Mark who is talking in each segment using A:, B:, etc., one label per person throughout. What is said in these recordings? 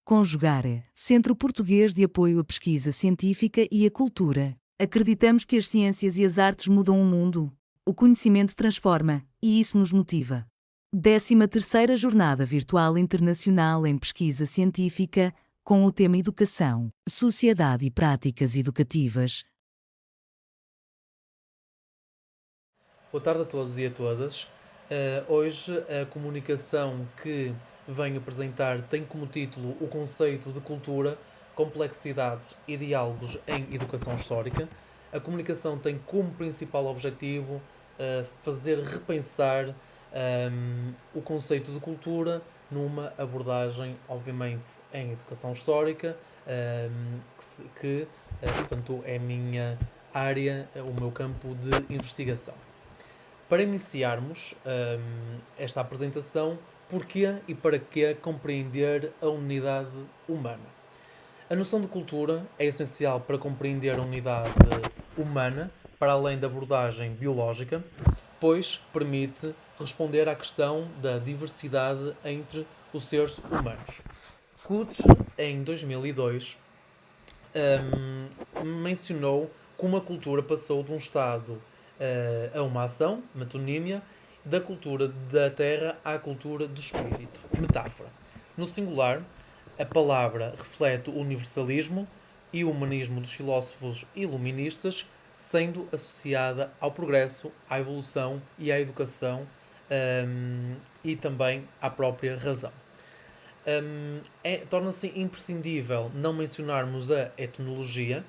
A: Conjugar, Centro Português de Apoio à Pesquisa Científica e à Cultura. Acreditamos que as ciências e as artes mudam o mundo. O conhecimento transforma, e isso nos motiva. 13ª Jornada Virtual Internacional em Pesquisa Científica, com o tema Educação, Sociedade e Práticas Educativas.
B: Boa tarde a todos e a todas. Hoje a comunicação que venho apresentar tem como título o conceito de cultura, complexidades e diálogos em educação histórica. A comunicação tem como principal objetivo fazer repensar o conceito de cultura numa abordagem, obviamente, em educação histórica, portanto, é a minha área, o meu campo de investigação. Para iniciarmos esta apresentação, porquê e para que compreender a unidade humana? A noção de cultura é essencial para compreender a unidade humana, para além da abordagem biológica, pois permite responder à questão da diversidade entre os seres humanos. Kutsch, em 2002, mencionou como a cultura passou de um estado a uma ação, metonímia, da cultura da terra à cultura do espírito, metáfora. No singular, a palavra reflete o universalismo e o humanismo dos filósofos iluministas, sendo associada ao progresso, à evolução e à educação e também à própria razão. Torna-se imprescindível não mencionarmos a etnologia,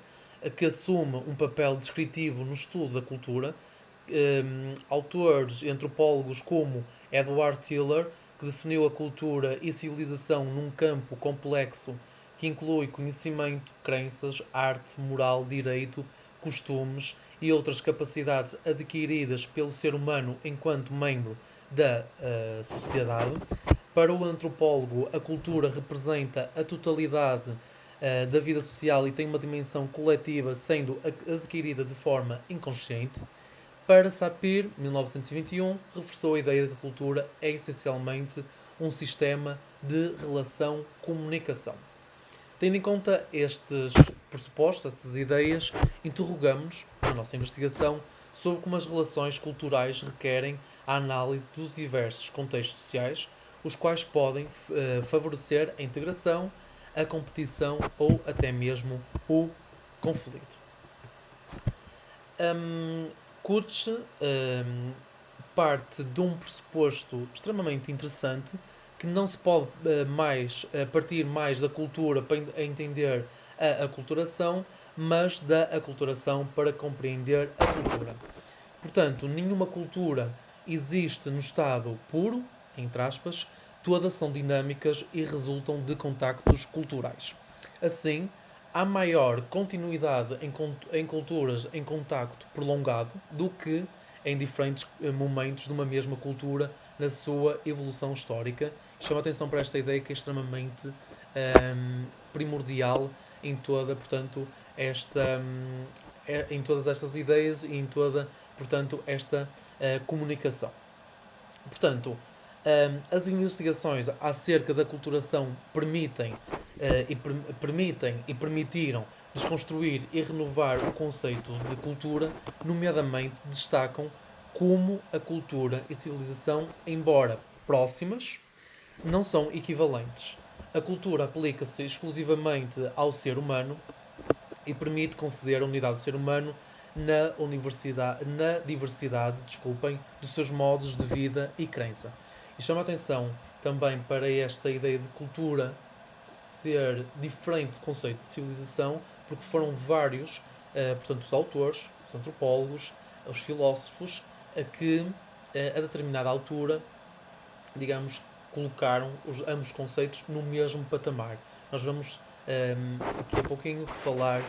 B: que assume um papel descritivo no estudo da cultura. Autores e antropólogos como Edward Tiller, que definiu a cultura e civilização num campo complexo que inclui conhecimento, crenças, arte, moral, direito, costumes e outras capacidades adquiridas pelo ser humano enquanto membro da sociedade. Para o antropólogo, a cultura representa a totalidade da vida social e tem uma dimensão coletiva, sendo adquirida de forma inconsciente. Para Sapir, 1921, reforçou a ideia de que a cultura é essencialmente um sistema de relação-comunicação. Tendo em conta estes pressupostos, estas ideias, interrogamos-nos, na nossa investigação, sobre como as relações culturais requerem a análise dos diversos contextos sociais, os quais podem favorecer a integração, a competição ou até mesmo o conflito. Kutsch parte de um pressuposto extremamente interessante, que não se pode partir mais da cultura para entender a aculturação, mas da aculturação para compreender a cultura. Portanto, nenhuma cultura existe no estado puro, entre aspas, todas são dinâmicas e resultam de contactos culturais. Assim, há maior continuidade em culturas em contacto prolongado do que em diferentes momentos de uma mesma cultura na sua evolução histórica. Chama atenção para esta ideia que é extremamente primordial em toda, portanto, em todas estas ideias e em toda, portanto, esta comunicação. Portanto, as investigações acerca da aculturação permitem e permitiram desconstruir e renovar o conceito de cultura, nomeadamente destacam como a cultura e civilização, embora próximas, não são equivalentes. A cultura aplica-se exclusivamente ao ser humano e permite conceder a unidade do ser humano na diversidade, dos seus modos de vida e crença. E chama a atenção também para esta ideia de cultura ser diferente do conceito de civilização, porque foram vários, portanto, os autores, os antropólogos, os filósofos, que a determinada altura, digamos, colocaram ambos conceitos no mesmo patamar. Nós vamos daqui a pouquinho falar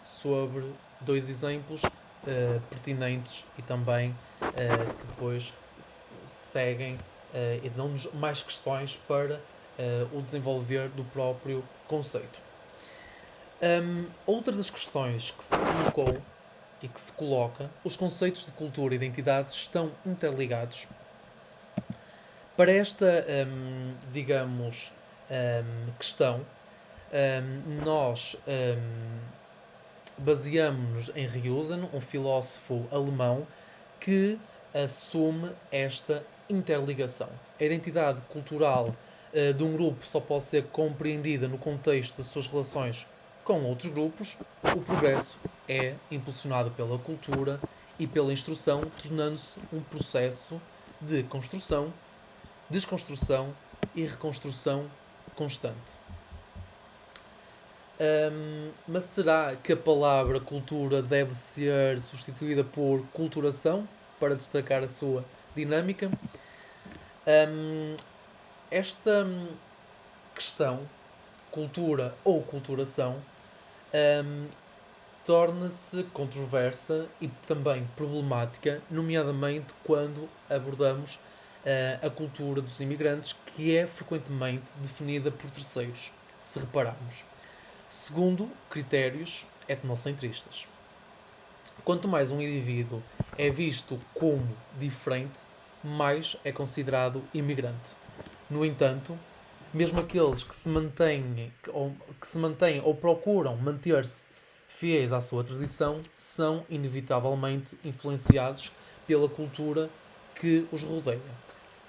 B: sobre dois exemplos pertinentes e também que depois seguem e dão-nos mais questões para o desenvolver do próprio conceito. Outra das questões que se colocou e que se coloca, os conceitos de cultura e identidade estão interligados. Para esta, digamos, questão, nós baseamos-nos em Riusen, um filósofo alemão que assume esta interligação. A identidade cultural de um grupo só pode ser compreendida no contexto das suas relações com outros grupos. O progresso é impulsionado pela cultura e pela instrução, tornando-se um processo de construção, desconstrução e reconstrução constante. Mas será que a palavra cultura deve ser substituída por culturação para destacar a sua dinâmica? Esta questão, cultura ou culturação, torna-se controversa e também problemática, nomeadamente quando abordamos a cultura dos imigrantes, que é frequentemente definida por terceiros, se repararmos, segundo critérios etnocentristas. Quanto mais um indivíduo é visto como diferente, mais é considerado imigrante. No entanto, mesmo aqueles que se mantêm ou procuram manter-se fiéis à sua tradição são inevitavelmente influenciados pela cultura que os rodeia.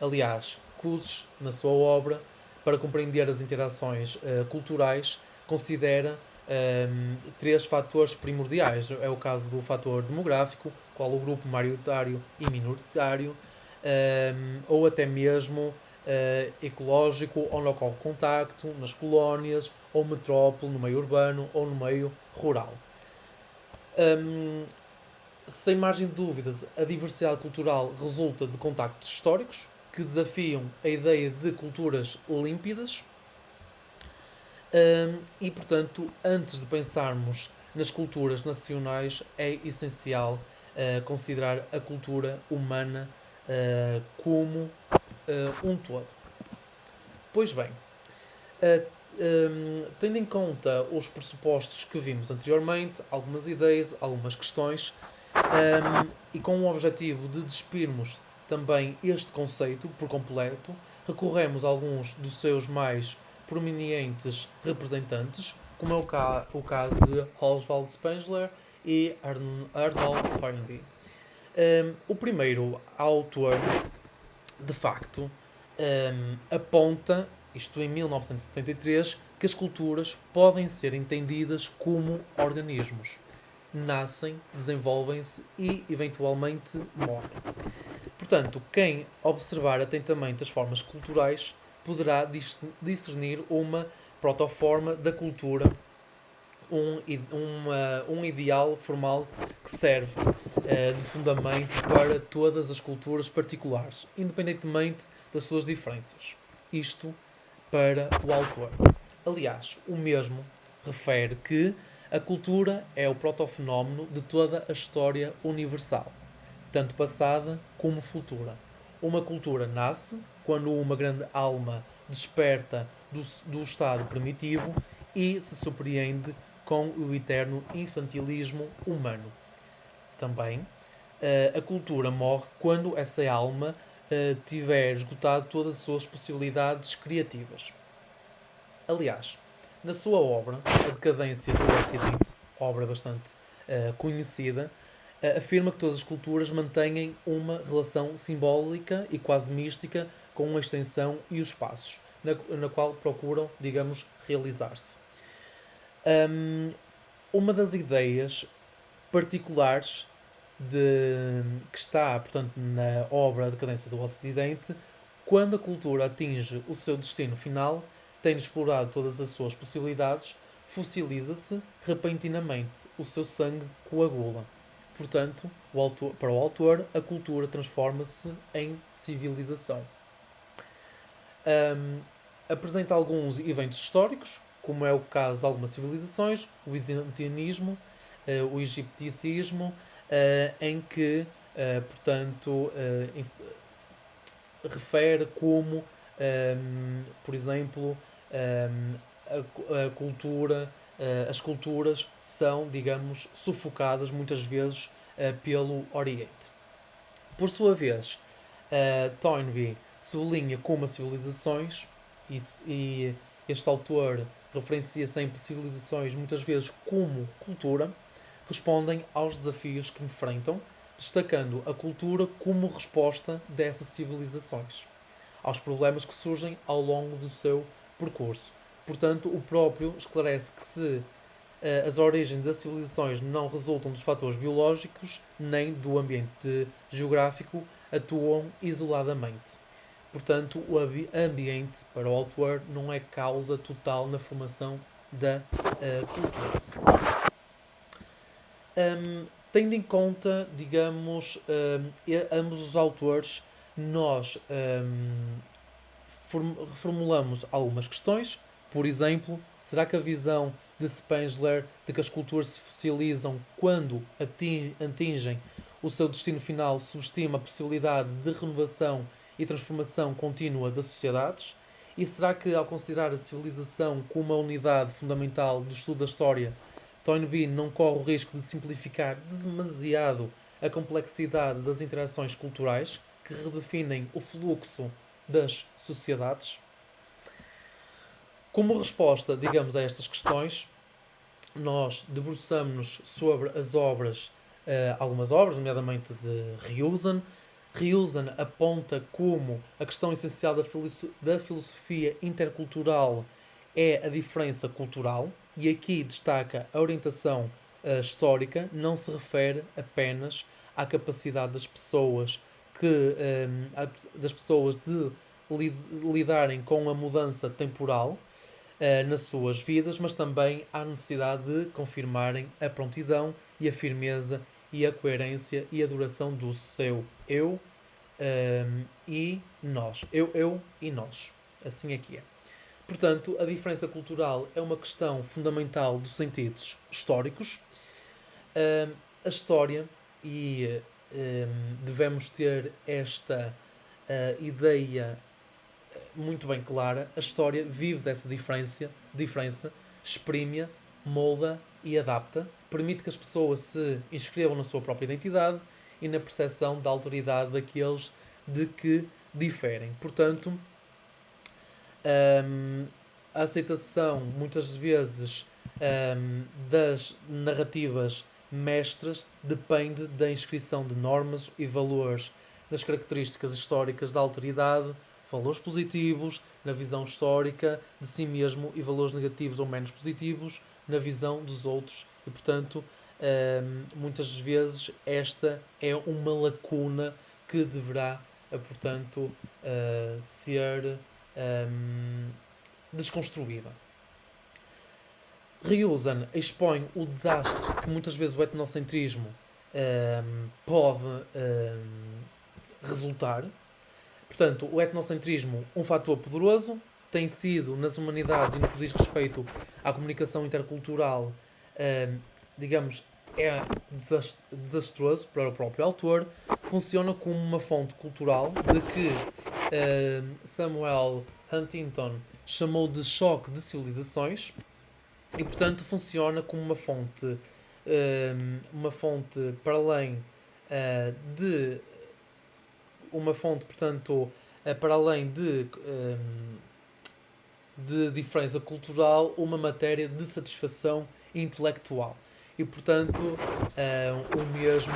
B: Aliás, Coase, na sua obra, para compreender as interações culturais, considera três fatores primordiais. É o caso do fator demográfico, qual o grupo maioritário e minoritário, ou até mesmo ecológico, onde ocorre contacto nas colónias, ou metrópole, no meio urbano, ou no meio rural. Sem margem de dúvidas, a diversidade cultural resulta de contactos históricos que desafiam a ideia de culturas límpidas e, portanto, antes de pensarmos nas culturas nacionais, é essencial considerar a cultura humana como um todo. Pois bem, tendo em conta os pressupostos que vimos anteriormente, algumas ideias, algumas questões, e com o objetivo de despirmos também este conceito por completo, recorremos a alguns dos seus mais prominentes representantes, como é o caso de Oswald Spengler e Arnold Toynbee. O primeiro autor, de facto, aponta, isto em 1973, que as culturas podem ser entendidas como organismos. Nascem, desenvolvem-se e, eventualmente, morrem. Portanto, quem observar atentamente as formas culturais poderá discernir uma protoforma da cultura, um ideal formal que serve de fundamento para todas as culturas particulares, independentemente das suas diferenças. Isto para o autor. Aliás, o mesmo refere que a cultura é o protofenómeno de toda a história universal, tanto passada como futura. Uma cultura nasce quando uma grande alma desperta do estado primitivo e se surpreende com o eterno infantilismo humano. Também, a cultura morre quando essa alma tiver esgotado todas as suas possibilidades criativas. Aliás, na sua obra, A Decadência do Ocidente, obra bastante conhecida, afirma que todas as culturas mantêm uma relação simbólica e quase mística com a extensão e os espaços, na qual procuram, digamos, realizar-se. Uma das ideias particulares que está, portanto, na obra A Decadência do Ocidente, quando a cultura atinge o seu destino final, tendo explorado todas as suas possibilidades, fossiliza-se repentinamente, o seu sangue coagula. Portanto, para o autor, a cultura transforma-se em civilização. Apresenta alguns eventos históricos, como é o caso de algumas civilizações, o bizantinismo, o egipticismo, em que, portanto, refere como, por exemplo, a cultura, as culturas são, digamos, sufocadas muitas vezes pelo Oriente. Por sua vez, Toynbee sublinha como as civilizações e este autor referencia sempre civilizações muitas vezes como cultura, respondem aos desafios que enfrentam, destacando a cultura como resposta dessas civilizações, aos problemas que surgem ao longo do seu percurso. Portanto, o próprio esclarece que se as origens das civilizações não resultam dos fatores biológicos nem do ambiente geográfico, atuam isoladamente. Portanto, o ambiente, para o autor, não é causa total na formação da cultura. Tendo em conta, digamos, ambos os autores, nós reformulamos algumas questões. Por exemplo, será que a visão de Spengler de que as culturas se fossilisam quando atingem o seu destino final subestima a possibilidade de renovação e transformação contínua das sociedades? E será que, ao considerar a civilização como uma unidade fundamental do estudo da história, Toynbee não corre o risco de simplificar demasiado a complexidade das interações culturais que redefinem o fluxo das sociedades? Como resposta, digamos, a estas questões, nós debruçamos-nos sobre as obras, algumas obras, nomeadamente de Ryuzen. Ryuzen aponta como a questão essencial da filosofia intercultural é a diferença cultural, e aqui destaca a orientação histórica, não se refere apenas à capacidade das pessoas de lidarem com a mudança temporal nas suas vidas, mas também à necessidade de confirmarem a prontidão e a firmeza e a coerência e a duração do seu eu e nós. Eu e nós. Assim é que é. Portanto, a diferença cultural é uma questão fundamental dos sentidos históricos. A história, e devemos ter esta ideia muito bem clara, a história vive dessa diferença, exprime-a, molda e adapta, permite que as pessoas se inscrevam na sua própria identidade e na percepção da alteridade daqueles de que diferem. Portanto, a aceitação, muitas vezes, das narrativas mestras depende da inscrição de normas e valores nas características históricas da alteridade, valores positivos na visão histórica de si mesmo e valores negativos ou menos positivos na visão dos outros. E, portanto, muitas vezes esta é uma lacuna que deverá, portanto, ser desconstruída. Ryuzen expõe o desastre que muitas vezes o etnocentrismo pode resultar. Portanto, o etnocentrismo, um fator poderoso, tem sido nas humanidades e no que diz respeito à comunicação intercultural, digamos, é desastroso para o próprio autor, funciona como uma fonte cultural de que Samuel Huntington chamou de choque de civilizações e, portanto, funciona como uma fonte para além de uma fonte, portanto, para além de diferença cultural, uma matéria de satisfação intelectual. E, portanto, o mesmo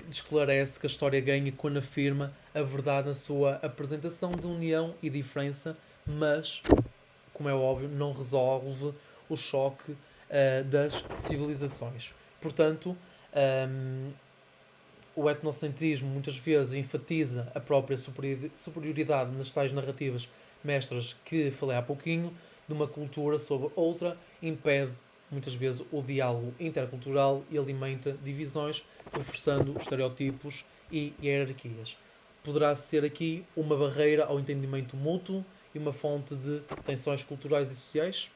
B: esclarece que a história ganha quando afirma a verdade na sua apresentação de união e diferença, mas, como é óbvio, não resolve o choque das civilizações. Portanto, o etnocentrismo muitas vezes enfatiza a própria superioridade nas tais narrativas mestras que falei há pouquinho, de uma cultura sobre outra, impede muitas vezes o diálogo intercultural e alimenta divisões, reforçando estereótipos e hierarquias. Poderá ser aqui uma barreira ao entendimento mútuo e uma fonte de tensões culturais e sociais?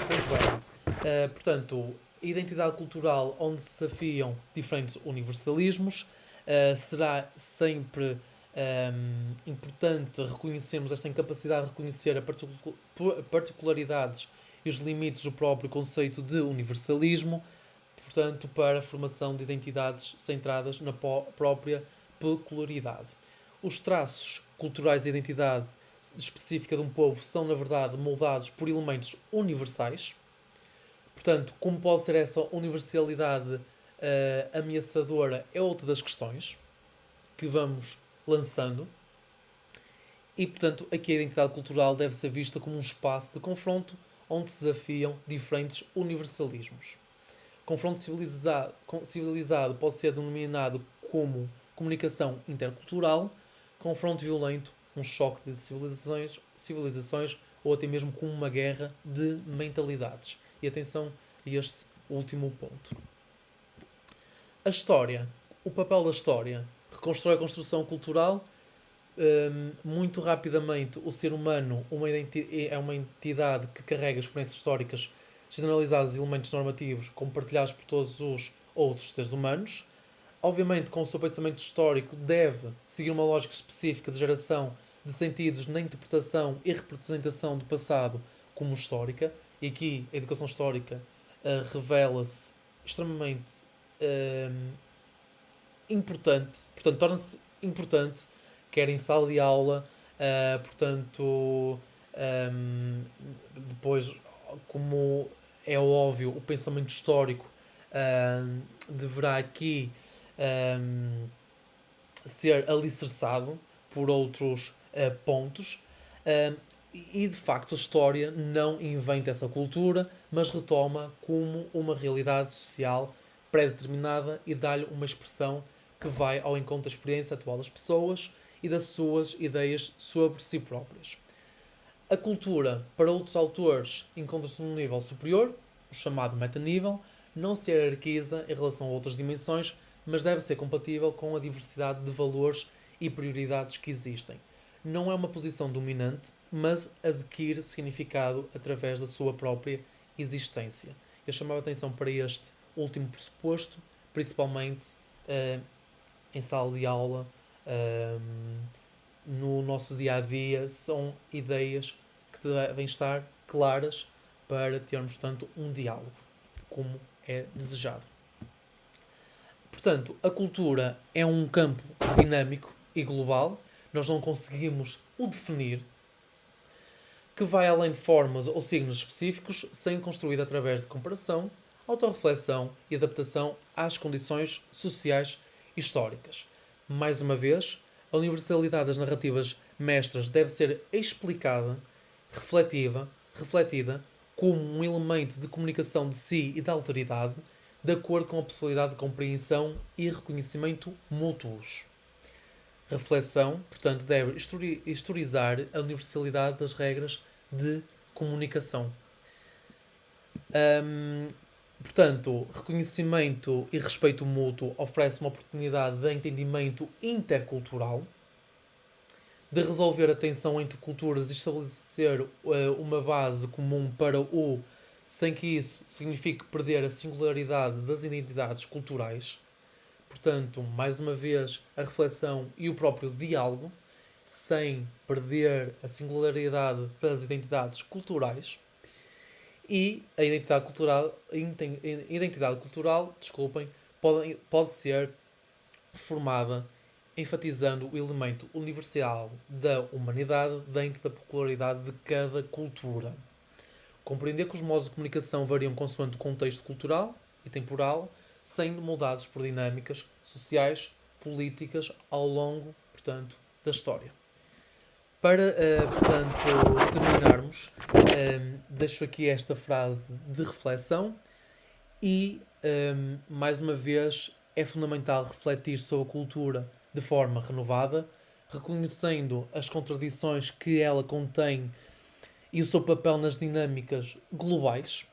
B: Pois bem, portanto, a identidade cultural onde se desafiam diferentes universalismos, será sempre importante reconhecermos esta incapacidade de reconhecer a particularidades e os limites do próprio conceito de universalismo, portanto, para a formação de identidades centradas na própria peculiaridade. Os traços culturais de identidade específica de um povo são, na verdade, moldados por elementos universais. Portanto, como pode ser essa universalidade ameaçadora é outra das questões que vamos lançando. E, portanto, aqui a identidade cultural deve ser vista como um espaço de confronto onde se desafiam diferentes universalismos. Confronto civilizado pode ser denominado como comunicação intercultural, confronto violento, um choque de civilizações ou até mesmo como uma guerra de mentalidades. E atenção a este último ponto. A história. O papel da história reconstrói a construção cultural. Muito rapidamente, o ser humano é uma entidade que carrega experiências históricas generalizadas e elementos normativos compartilhados por todos os outros seres humanos. Obviamente, com o seu pensamento histórico, deve seguir uma lógica específica de geração de sentidos na interpretação e representação do passado como histórica. E aqui a educação histórica revela-se extremamente importante, portanto, torna-se importante, quer em sala de aula, portanto, depois, como é óbvio, o pensamento histórico deverá aqui ser alicerçado por outros pontos. E de facto a história não inventa essa cultura, mas retoma como uma realidade social pré-determinada e dá-lhe uma expressão que vai ao encontro da experiência atual das pessoas e das suas ideias sobre si próprias. A cultura, para outros autores, encontra-se num nível superior, o chamado metanível, não se hierarquiza em relação a outras dimensões, mas deve ser compatível com a diversidade de valores e prioridades que existem. Não é uma posição dominante, mas adquire significado através da sua própria existência. Eu chamava a atenção para este último pressuposto, principalmente em sala de aula, no nosso dia a dia, são ideias que devem estar claras para termos, portanto, um diálogo, como é desejado. Portanto, a cultura é um campo dinâmico e global, nós não conseguimos o definir, que vai além de formas ou signos específicos, sendo construído através de comparação, autorreflexão e adaptação às condições sociais históricas. Mais uma vez, a universalidade das narrativas mestras deve ser explicada, refletida, como um elemento de comunicação de si e da alteridade, de acordo com a possibilidade de compreensão e reconhecimento mútuos. Reflexão, portanto, deve historizar a universalidade das regras de comunicação. Portanto, reconhecimento e respeito mútuo oferece uma oportunidade de entendimento intercultural, de resolver a tensão entre culturas e estabelecer uma base comum para o, sem que isso signifique perder a singularidade das identidades culturais. Portanto, mais uma vez, a reflexão e o próprio diálogo, sem perder a singularidade das identidades culturais. E a identidade cultural, desculpem, pode ser formada enfatizando o elemento universal da humanidade dentro da peculiaridade de cada cultura. Compreender que os modos de comunicação variam consoante o contexto cultural e temporal, sendo moldados por dinâmicas sociais, políticas ao longo, portanto, da história. Para, portanto, terminarmos, deixo aqui esta frase de reflexão e, mais uma vez, é fundamental refletir sobre a cultura de forma renovada, reconhecendo as contradições que ela contém e o seu papel nas dinâmicas globais.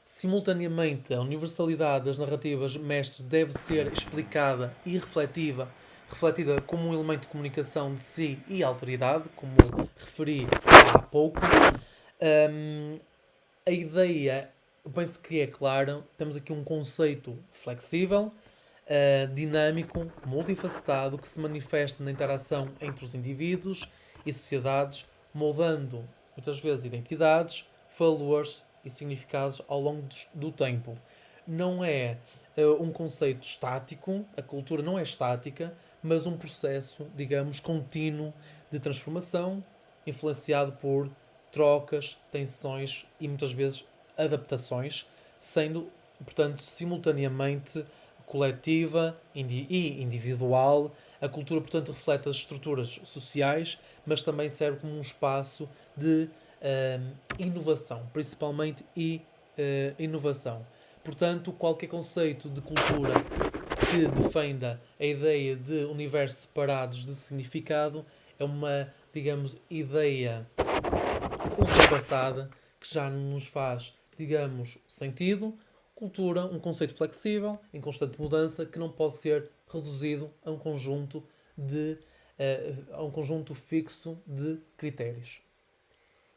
B: Simultaneamente, a universalidade das narrativas mestres deve ser explicada e refletida como um elemento de comunicação de si e alteridade, como referi há pouco. A ideia, eu penso que é clara, temos aqui um conceito flexível, dinâmico, multifacetado, que se manifesta na interação entre os indivíduos e sociedades, moldando muitas vezes identidades, valores e significados ao longo do tempo. Não é um conceito estático, a cultura não é estática, mas um processo, digamos, contínuo de transformação, influenciado por trocas, tensões e muitas vezes adaptações, sendo, portanto, simultaneamente coletiva e individual. A cultura, portanto, reflete as estruturas sociais, mas também serve como um espaço de inovação, principalmente inovação. Portanto, qualquer conceito de cultura que defenda a ideia de universos separados de significado é uma, digamos, ideia ultrapassada que já não nos faz, digamos, sentido. Cultura, um conceito flexível, em constante mudança, que não pode ser reduzido a um conjunto fixo de critérios.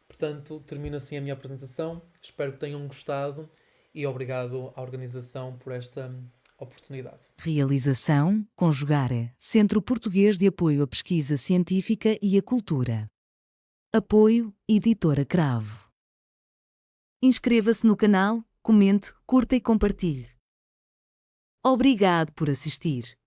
B: Portanto, termino assim a minha apresentação. Espero que tenham gostado e obrigado à organização por esta oportunidade.
A: Realização, Conjugar, Centro Português de Apoio à Pesquisa Científica e à Cultura. Apoio, Editora Cravo. Inscreva-se no canal, comente, curta e compartilhe. Obrigado por assistir.